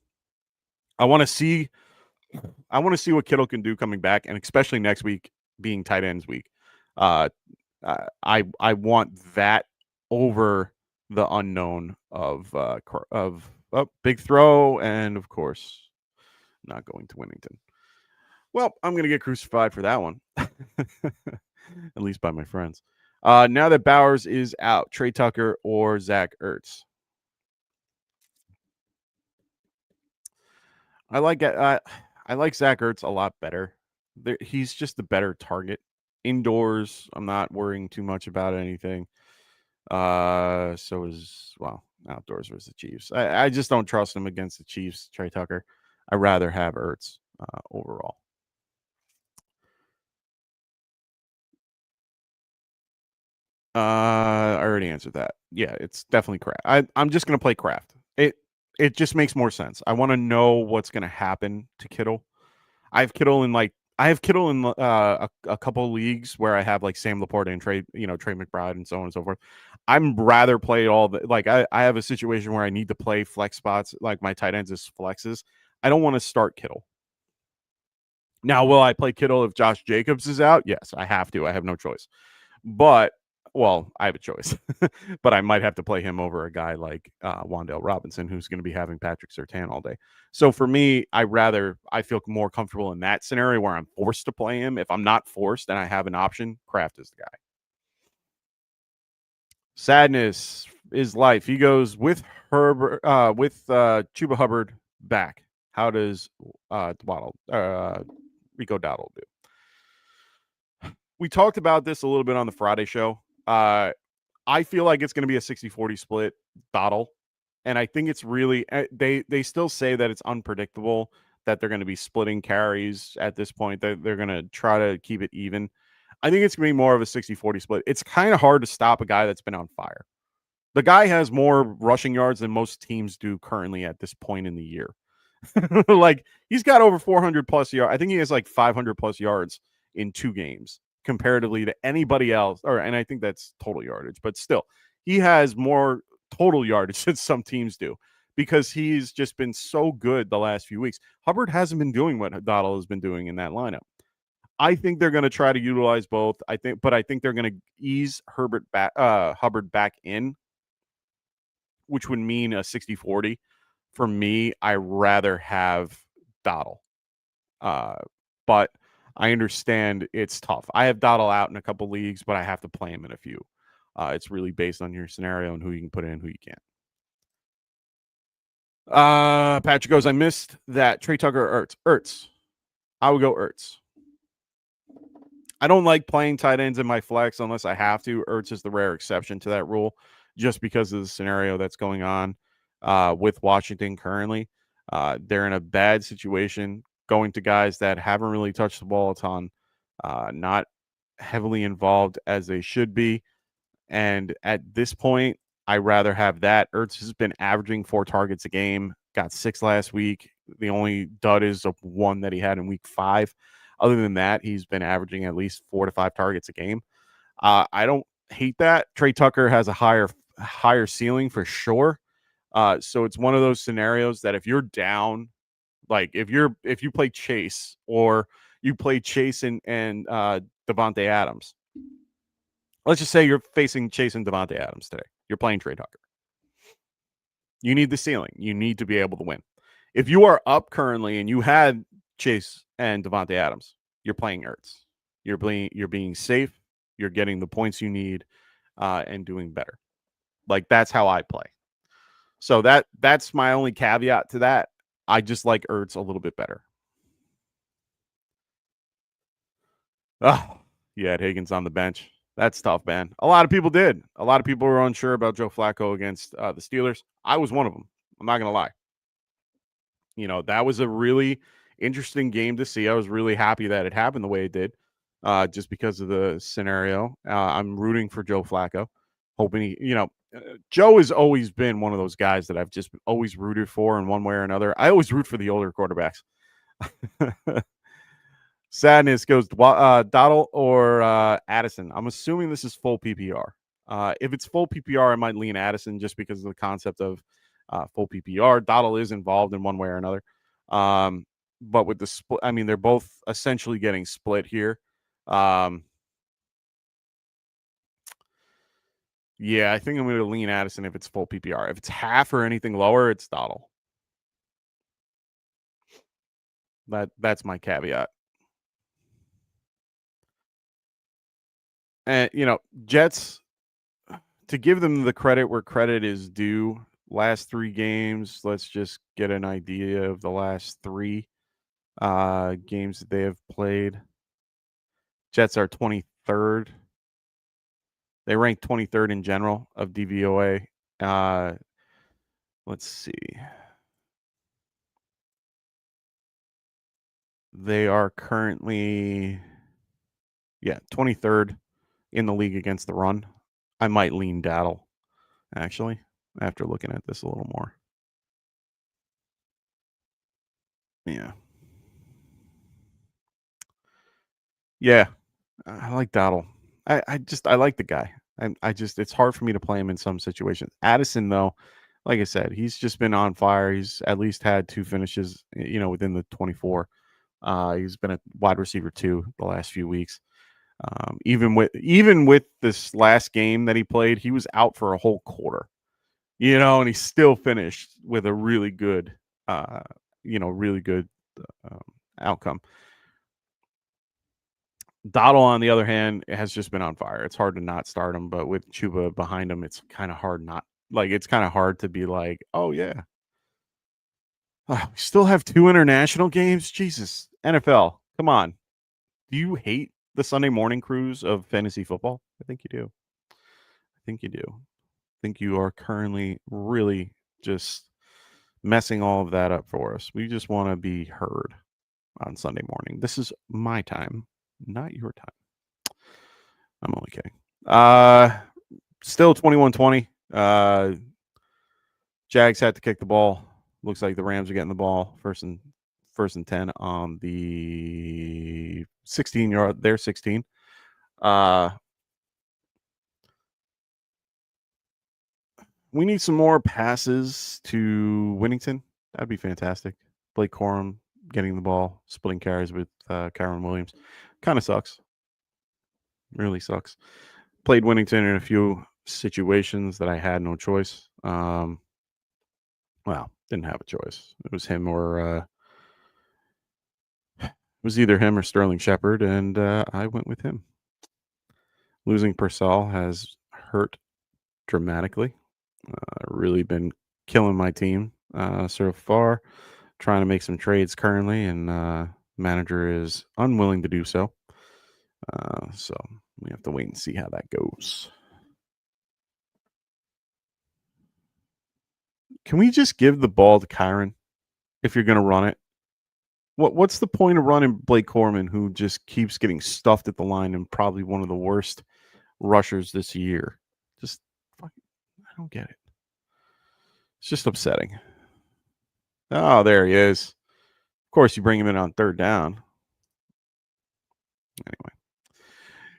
I want to see what Kittle can do coming back, and especially next week being tight ends week. I want that over the unknown of big throw, and of course, not going to Winnington. Well, I'm going to get crucified for that one, at least by my friends. Now that Bowers is out, Trey Tucker or Zach Ertz? I like Zach Ertz a lot better. He's just the better target. Indoors, I'm not worrying too much about anything. Outdoors versus the Chiefs. I just don't trust him against the Chiefs, Trey Tucker. I'd rather have Ertz overall. I already answered that. Yeah, it's definitely Kraft. I'm just going to play Kraft. It just makes more sense. I want to know what's going to happen to Kittle. I have Kittle in a couple of leagues where I have like Sam Laporta and Trey McBride and so on and so forth. I'm rather play all the I have a situation where I need to play flex spots, like my tight ends as flexes. I don't want to start Kittle. Now, will I play Kittle if Josh Jacobs is out? Yes, I have to. I have no choice. But I have a choice, but I might have to play him over a guy like Wan'Dale Robinson, who's going to be having Patrick Surtain all day. So for me, I feel more comfortable in that scenario where I'm forced to play him. If I'm not forced and I have an option, Kraft is the guy. Sadness is life. He goes with Chuba Hubbard back. How does Rico Dowdle do? We talked about this a little bit on the Friday show. I feel like it's going to be a 60-40 split battle. And I think it's really, they still say that it's unpredictable, that they're going to be splitting carries at this point. They're going to try to keep it even. I think it's going to be more of a 60-40 split. It's kind of hard to stop a guy that's been on fire. The guy has more rushing yards than most teams do currently at this point in the year. Like, he's got over 400 plus yards. I think he has like 500 plus yards in 2 games comparatively to anybody else. And I think that's total yardage, but still, he has more total yardage than some teams do because he's just been so good the last few weeks. Hubbard hasn't been doing what Dowdle has been doing in that lineup. I think they're going to try to utilize both. I think they're going to ease Hubbard back in, which would mean a 60-40. For me, I rather have Dottle. But I understand it's tough. I have Dottle out in a couple leagues, but I have to play him in a few. It's really based on your scenario and who you can put in, who you can't. Patrick goes, I missed that. Trey Tucker or Ertz. I would go Ertz. I don't like playing tight ends in my flex unless I have to. Ertz is the rare exception to that rule, just because of the scenario that's going on with Washington currently. They're in a bad situation, going to guys that haven't really touched the ball a ton, not heavily involved as they should be. And at this point, I rather have that. Ertz has been averaging 4 targets a game, got 6 last week. The only dud is a 1 that he had in week 5. Other than that, he's been averaging at least 4 to 5 targets a game. I don't hate that. Trey Tucker has a higher ceiling for sure. So it's one of those scenarios that if you're down, like if you play Chase or you play Chase and Devontae Adams, let's just say you're facing Chase and Devontae Adams today. You're playing Trey Tucker. You need the ceiling. You need to be able to win. If you are up currently and you had Chase and Devontae Adams, you're playing Ertz. You're being safe. You're getting the points you need and doing better. Like, that's how I play. So that's my only caveat to that. I just like Ertz a little bit better. Oh, you had Higgins on the bench. That's tough, man. A lot of people did. A lot of people were unsure about Joe Flacco against the Steelers. I was one of them. I'm not going to lie. You know, that was a really interesting game to see. I was really happy that it happened the way it did, just because of the scenario. I'm rooting for Joe Flacco, hoping Joe has always been one of those guys that I've just always rooted for in one way or another. I always root for the older quarterbacks. Sadness goes Dottle or Addison. I'm assuming this is full PPR. If it's full PPR, I might lean Addison just because of the concept of full PPR. Dottle is involved in one way or another. But with the split, I mean, they're both essentially getting split here. Yeah, I think I'm going to lean Addison if it's full PPR. If it's half or anything lower, it's Dottle. That's my caveat. And, Jets, to give them the credit where credit is due, last 3 games, let's just get an idea of the last 3 games that they have played. Jets are 23rd. They rank 23rd in general of DVOA. Let's see. They are currently, 23rd in the league against the run. I might lean Dottle, actually, after looking at this a little more. Yeah. Yeah. I like Dottle. I like the guy. It's hard for me to play him in some situations. Addison, though, like I said, he's just been on fire. He's at least had 2 finishes, within the 24. He's been a wide receiver 2 the last few weeks. Even with this last game that he played, he was out for a whole quarter, and he still finished with a really good, outcome. Dottle, on the other hand, has just been on fire. It's hard to not start him, but with Chuba behind him, it's kind of hard it's kind of hard to be like, oh yeah. We still have 2 international games? Jesus. NFL, come on. Do you hate the Sunday morning cruise of fantasy football? I think you do. I think you are currently really just messing all of that up for us. We just want to be heard on Sunday morning. This is my time, not your time. I'm only kidding. Still 21-20. Jags had to kick the ball. Looks like the Rams are getting the ball first and 10 on the 16-yard. They're 16. We need some more passes to Winnington. That'd be fantastic. Blake Corum getting the ball, splitting carries with Kyron Williams. Kind of sucks. Really sucks. Played Winnington in a few situations that I had no choice. Well, didn't have a choice. It was him or it was either him or Sterling Shepard, and I went with him. Losing Purcell has hurt dramatically. Really been killing my team so far. Trying to make some trades currently, and manager is unwilling to do so. So we have to wait and see how that goes. Can we just give the ball to Kyron if you're going to run it? What's the point of running Blake Corman, who just keeps getting stuffed at the line and probably one of the worst rushers this year? Just I don't get it. It's just upsetting. Oh, there he is. Of course, you bring him in on third down. Anyway,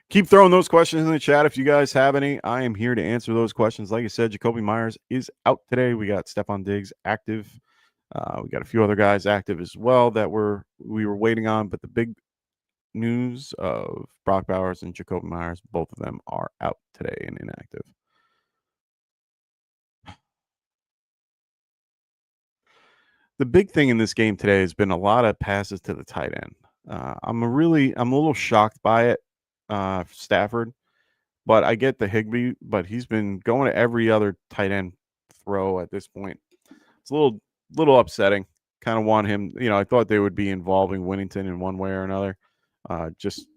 keep throwing those questions in the chat if you guys have any. I am here to answer those questions. Like I said, Jacoby Myers is out today. We got Stephon Diggs active. We got a few other guys active as well that we were waiting on, but the big news of Brock Bowers and Jacoby Myers, both of them are out today and inactive. The big thing in this game today has been a lot of passes to the tight end. I'm a little shocked by it, Stafford, but I get the Higbee, but he's been going to every other tight end throw at this point. It's a little upsetting. Kind of want him, I thought they would be involving Winnington in one way or another. Just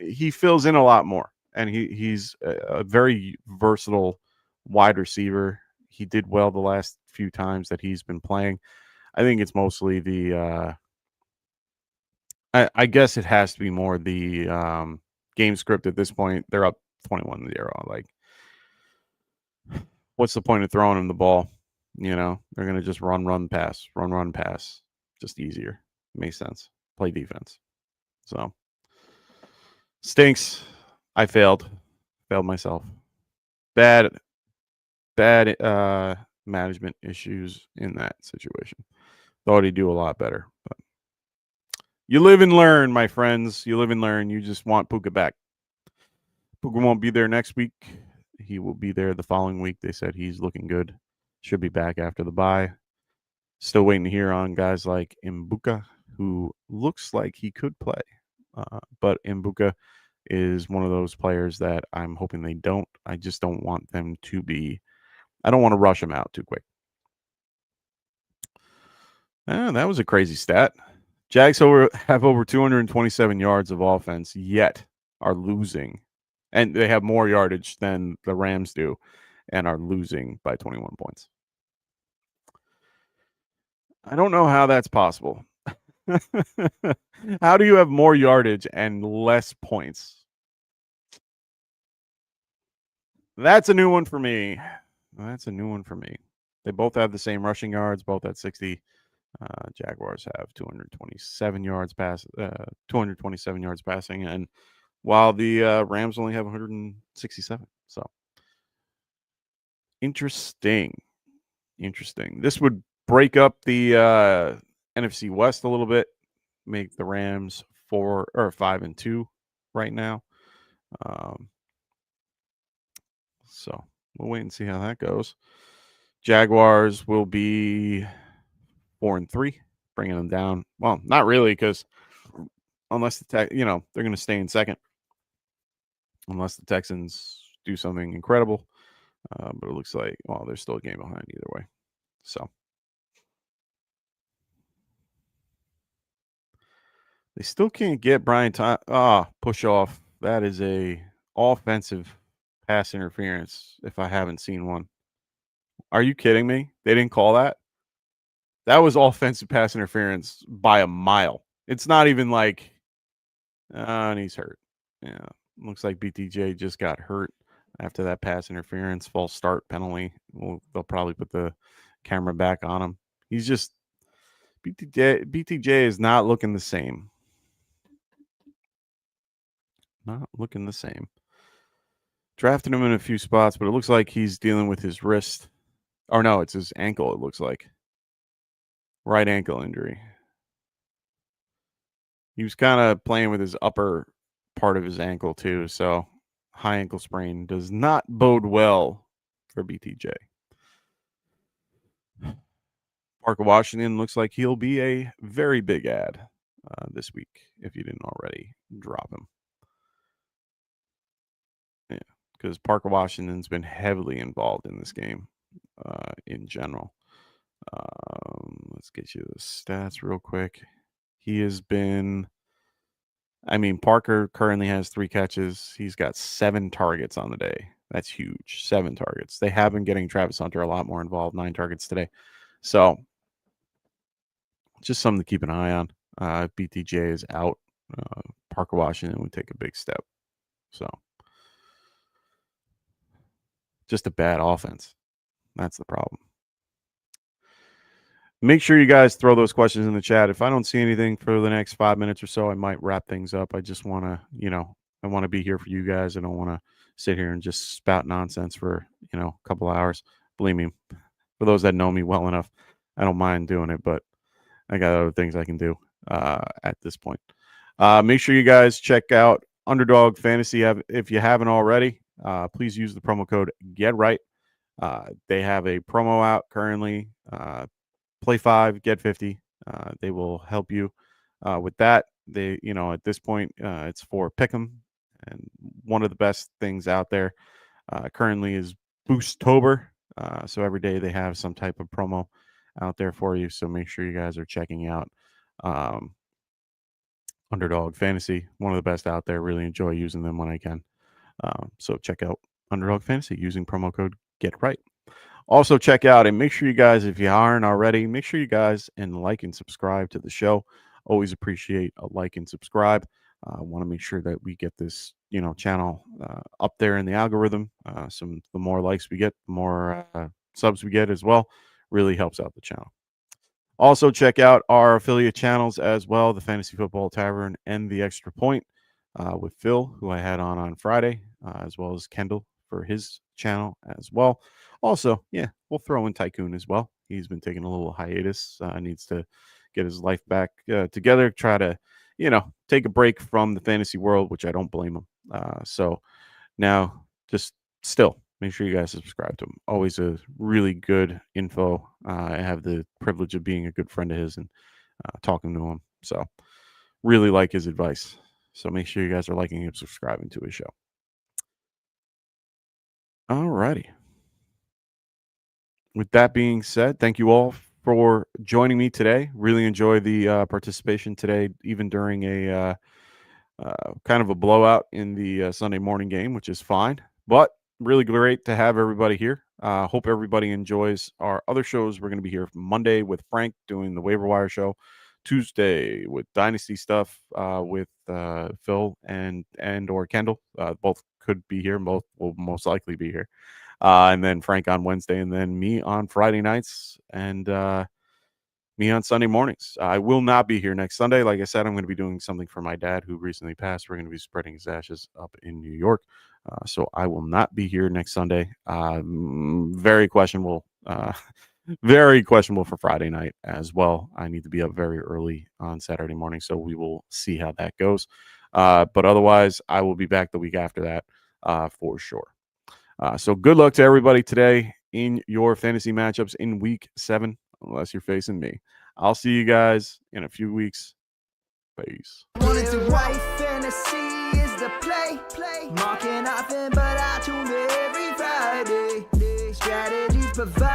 he fills in a lot more, and he's a very versatile wide receiver. He did well the last few times that he's been playing. I think it's mostly the I guess it has to be more the game script at this point. They're up 21-0. Like, what's the point of throwing him the ball? They're going to just run, pass. Just easier. Makes sense. Play defense. So, stinks. I failed myself. Bad management issues in that situation. Thought he'd do a lot better. But you live and learn, my friends. You live and learn. You just want Puka back. Puka won't be there next week. He will be there the following week. They said he's looking good. Should be back after the bye. Still waiting to hear on guys like Mbuka, who looks like he could play. But Mbuka is one of those players that I'm hoping they don't. I just don't want them to be. I don't want to rush him out too quick. That was a crazy stat. Jags have over 227 yards of offense, yet are losing. And they have more yardage than the Rams do and are losing by 21 points. I don't know how that's possible. How do you have more yardage and less points? That's a new one for me. They both have the same rushing yards, both at 60. Jaguars have 227 yards 227 yards passing, and while the Rams only have 167. So interesting. This would break up the NFC West a little bit, make the Rams 5-2 right now. So we'll wait and see how that goes. Jaguars will be 4-3, bringing them down. Well, not really, because unless they're going to stay in second, unless the Texans do something incredible. But it looks like, they're still a game behind either way. So they still can't get Brian push off. That is a offensive pass interference if I haven't seen one. Are you kidding me? They didn't call that? That was offensive pass interference by a mile. It's not even like, and he's hurt. Yeah, looks like BTJ just got hurt after that pass interference, false start penalty. They'll probably put the camera back on him. He's just BTJ is not looking the same. Not looking the same. Drafted him in a few spots, but it looks like he's dealing with his wrist. Or no, it's his ankle, it looks like. Right ankle injury. He was kind of playing with his upper part of his ankle too, so high ankle sprain does not bode well for BTJ. Parker Washington looks like he'll be a very big ad this week if you didn't already drop him. Yeah, because Parker Washington's been heavily involved in this game in general. Let's get you the stats real quick. He has been, Parker currently has 3 catches. He's got 7 targets on the day. That's huge. 7 targets. They have been getting Travis Hunter a lot more involved, 9 targets today. So just something to keep an eye on. If BTJ is out, Parker Washington would take a big step. So just a bad offense. That's the problem. Make sure you guys throw those questions in the chat. If I don't see anything for the next 5 minutes or so, I might wrap things up. I just want to, I want to be here for you guys. I don't want to sit here and just spout nonsense for, a couple hours. Believe me, for those that know me well enough, I don't mind doing it, but I got other things I can do at this point. Make sure you guys check out Underdog Fantasy if you haven't already. Please use the promo code GETRIGHT. They have a promo out currently. Play 5, get 50. They will help you with that. They, at this point, it's for Pick'em, and one of the best things out there currently is Boosttober. So every day they have some type of promo out there for you. So make sure you guys are checking out Underdog Fantasy, one of the best out there. Really enjoy using them when I can. So check out Underdog Fantasy using promo code GETRIGHT. Also check out and make sure you guys, if you aren't already, make sure you guys and like and subscribe to the show. Always appreciate a like and subscribe. Want to make sure that we get this, channel up there in the algorithm. The more likes we get, the more subs we get as well. Really helps out the channel. Also check out our affiliate channels as well, the Fantasy Football Tavern and the Extra Point with Phil, who I had on Friday, as well as Kendall for his channel as well. Also, we'll throw in Tycoon as well. He's been taking a little hiatus. Needs to get his life back together. Try to, take a break from the fantasy world, which I don't blame him. So now, just still make sure you guys subscribe to him. Always a really good info. I have the privilege of being a good friend of his and talking to him. So really like his advice. So make sure you guys are liking and subscribing to his show. All righty. With that being said, thank you all for joining me today. Really enjoy the participation today, even during a kind of a blowout in the Sunday morning game, which is fine. But really great to have everybody here. Hope everybody enjoys our other shows. We're going to be here Monday with Frank doing the waiver wire show. Tuesday with Dynasty stuff with Phil and or Kendall. Both could be here. Both will most likely be here. And then Frank on Wednesday, and then me on Friday nights, and me on Sunday mornings. I will not be here next Sunday. Like I said, I'm going to be doing something for my dad who recently passed. We're going to be spreading his ashes up in New York. So I will not be here next Sunday. Very questionable. Very questionable for Friday night as well. I need to be up very early on Saturday morning, so we will see how that goes. But otherwise, I will be back the week after that for sure. So good luck to everybody today in your fantasy matchups in week 7, unless you're facing me. I'll see you guys in a few weeks. Peace. White fantasy is the play. Marking nothing, but I tune every Friday. Strategies provide.